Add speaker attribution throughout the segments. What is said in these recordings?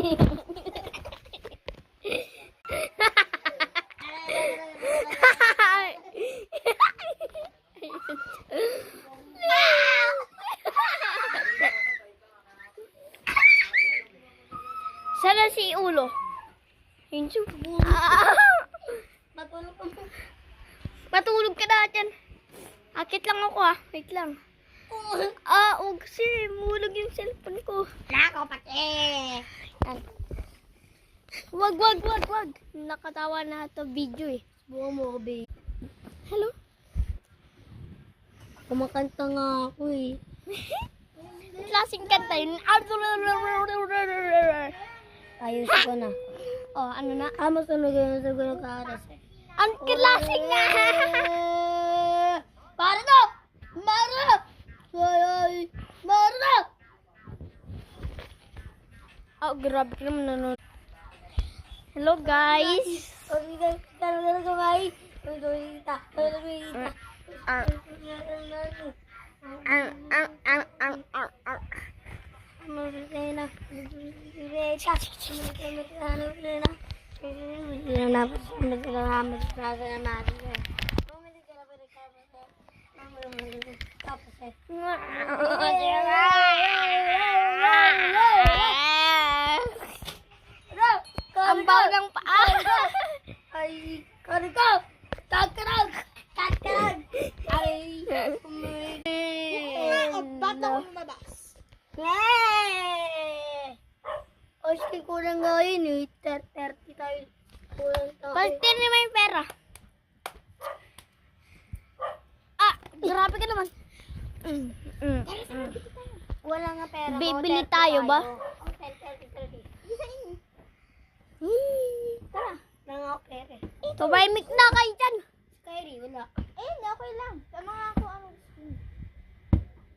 Speaker 1: Sana si ulo. Hinso. Matulog ka na dyan. Akit lang ako Wait lang. Kasi mulog yung cellphone ko.
Speaker 2: Nako, pati.
Speaker 1: Wag. Nakatawa na ito video
Speaker 2: Buha mo, babe.
Speaker 1: Hello?
Speaker 2: Kumakanta nga ako
Speaker 1: Klaseng kanta yun.
Speaker 2: Ayos ko na.
Speaker 1: Ano na?
Speaker 2: Masunog yung sunog ka aras.
Speaker 1: Ang klaseng nga!
Speaker 2: Para to! Mara! Mara!
Speaker 1: Grabe ka naman nanonood. Hello guys! Ang baw ng paa!
Speaker 2: Ay, karika! Kakarag! Ay, bata ko lumabas. Oski, kurang gawin 30 tayo. Kurang tayo.
Speaker 1: Paltin naman yung pera. Grabe ka naman.
Speaker 2: Wala nga pera.
Speaker 1: Bibili tayo ba?
Speaker 2: 30. Tara. Nang ako pera.
Speaker 1: Tumahimik na kayo dyan.
Speaker 2: Kyrie, wala. Okay lang. Tama nga ako ano gusto mo.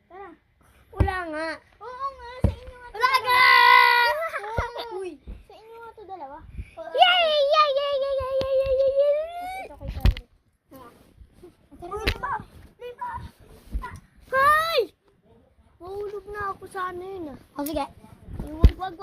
Speaker 2: Tara.
Speaker 1: Wala nga.
Speaker 2: Oo nga, sa inyo nga.
Speaker 1: Wala nga!
Speaker 2: Uy, sa inyo nga to dalawa.
Speaker 1: Yay!
Speaker 2: Ito kay Kyrie. Uy, diba?
Speaker 1: Hi! Mahulog na ako sana yun
Speaker 2: Sige.
Speaker 1: Wag! Wag!